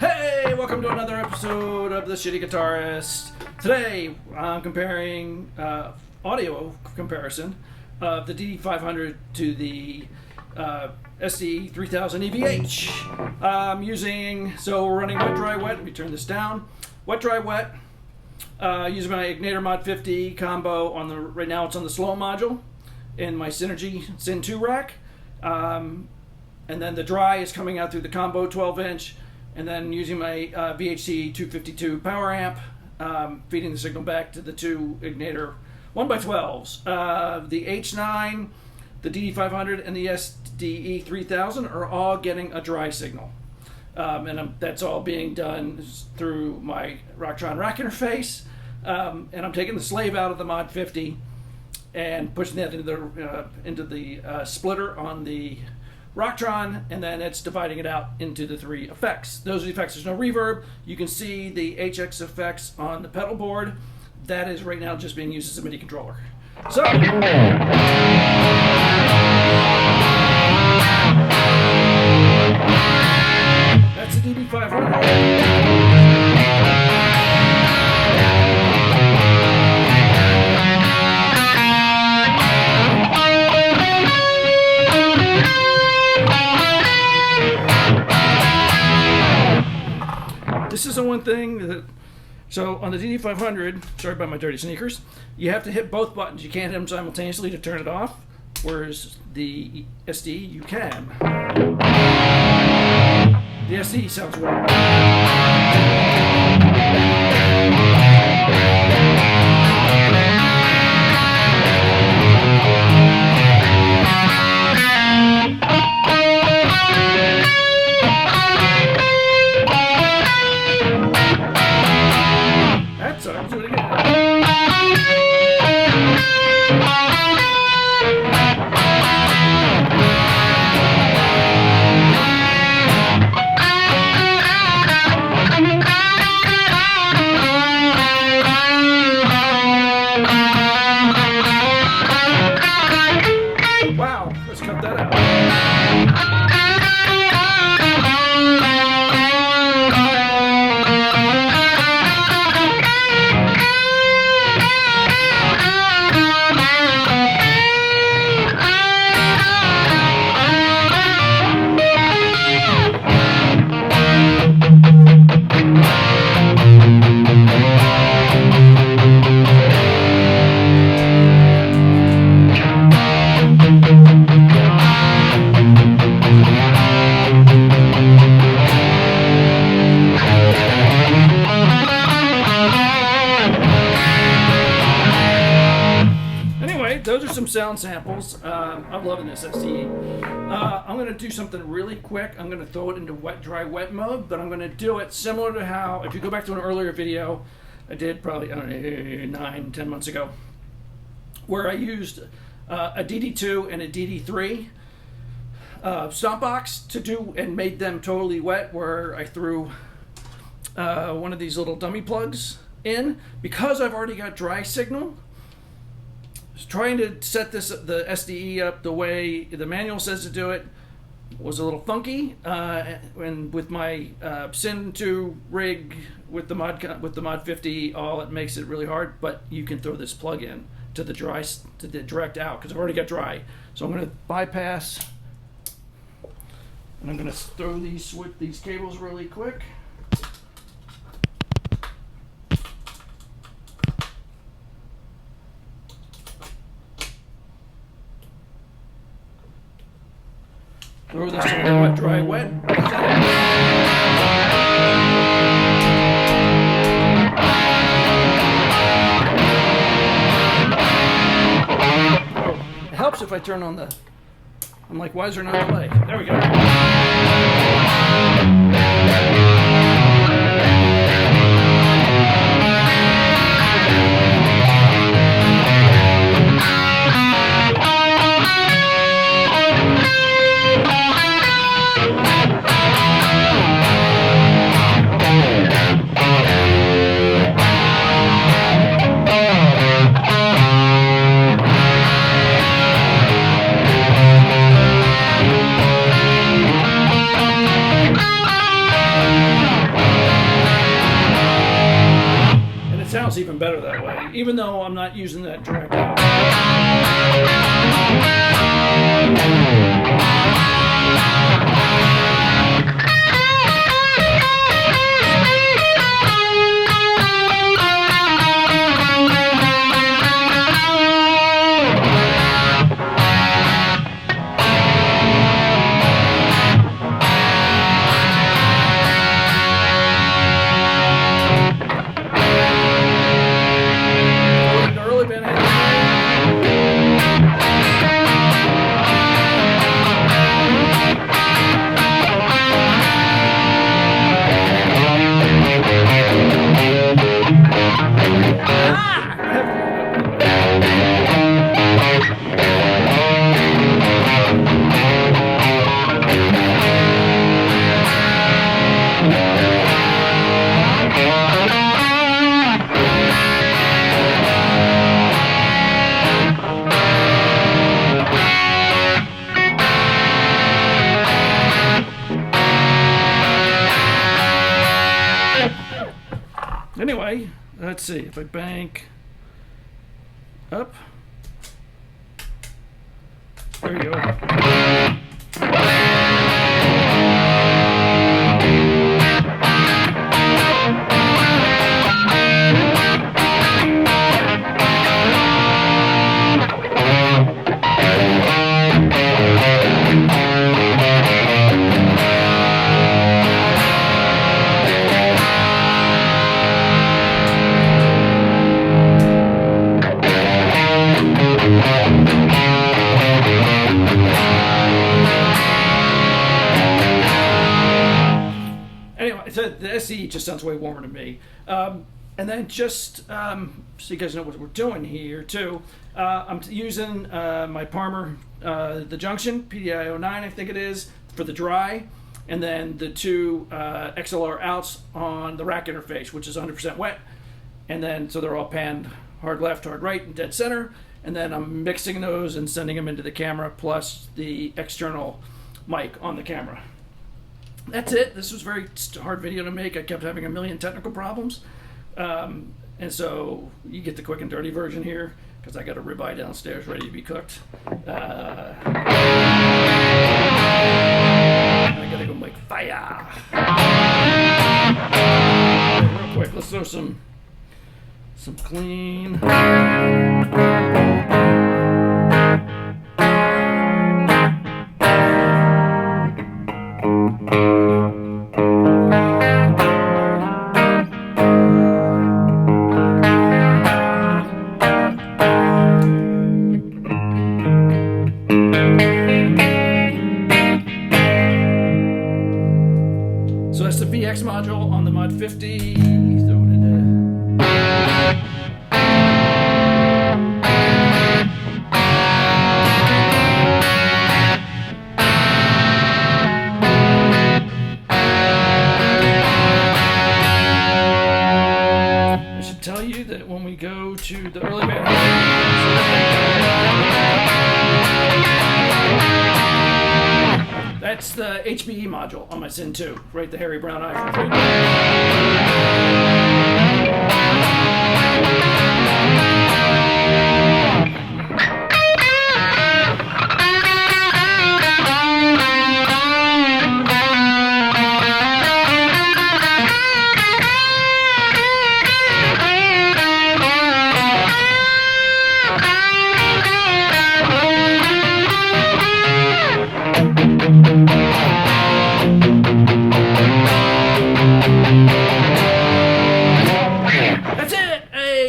Hey, welcome to another episode of The Shitty Guitarist. Today, I'm comparing audio comparison of the DD-500 to the SDE-3000EVH. I'm using, so we're running wet, dry, wet. Let me turn this down. Wet, dry, wet. Using my Egnater Mod50 combo on the, right now it's on the slow module in my Synergy Syn 2 rack. And then the dry is coming out through the combo 12-inch. And then using my VHC 252 power amp, feeding the signal back to the two Egnater 1x12s. The H9, the DD-500, and the SDE-3000 are all getting a dry signal. That's all being done through my Rocktron Rack Interface. And I'm taking the slave out of the Mod50 and pushing that into the splitter on the Rocktron, and then it's dividing it out into the three effects. Those are the effects. There's no reverb. You can see the HX effects on the pedal board. That is right now just being used as a MIDI controller. So that's the DD-500. This is the one thing that, so on the DD-500, sorry about my dirty sneakers, you have to hit both buttons. You can't hit them simultaneously to turn it off, whereas the SDE, you can. The SDE sounds weird. Let's do it again. Wow, let's cut that out. Those are some sound samples. I'm loving this SDE. I'm going to do something really quick. I'm going to throw it into wet, dry, wet mode, but I'm going to do it similar to how, if you go back to an earlier video I did probably, I don't know, 9-10 months ago, where I used a DD2 and a DD3 stomp box to do and made them totally wet, where I threw one of these little dummy plugs in. Because I've already got dry signal, trying to set the SDE up the way the manual says to do it was a little funky, and with my Syn 2 rig with the Mod50, it makes it really hard. But you can throw this plug in to the direct out, because I've already got dry. So I'm going to bypass, and I'm going to throw these cables really quick. Throw this to wet, dry, wet. It helps if I turn on the, I'm like, why is there no delay? There we go. even though I'm not using that direct out. Anyway, let's see if I bank up. There you go. Anyway, so the SDE just sounds way warmer to me. And then just so you guys know what we're doing here too, I'm using my Palmer, the Junction PDI-09 I think it is, for the dry, and then the two XLR outs on the rack interface, which is 100% wet. And then so they're all panned hard left, hard right, and dead center. And then I'm mixing those and sending them into the camera, plus the external mic on the camera. That's it. This was a very hard video to make. I kept having a million technical problems. And so you get the quick and dirty version here, because I got a ribeye downstairs ready to be cooked. I gotta go make fire. Real quick, let's throw some clean. So that's the VX module on the Mod50. Throw it in there. I should tell you that when we go to the early band, that's the HBE module on my Sin 2, right? The hairy brown eye from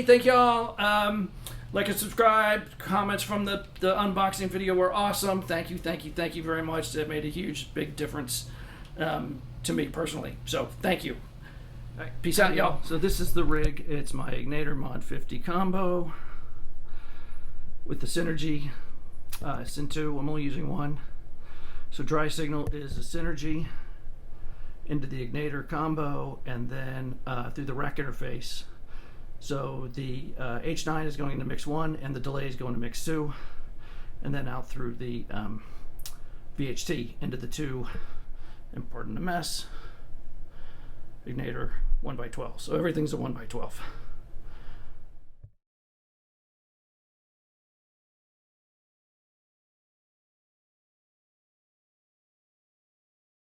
Thank y'all. Like and subscribe. Comments from the unboxing video were awesome. Thank you very much. That made a huge, big difference to me personally. So thank you. All right, peace out, y'all. So this is the rig. It's my Egnater Mod50 combo with the Synergy Sin 2. I'm only using one. So dry signal is the Synergy into the Egnater combo, and then through the rack interface. So the H9 is going into mix 1, and the delay is going to mix 2, and then out through the VHT into the 2, and pardon the mess, Egnater 1x12. So everything's a 1x12.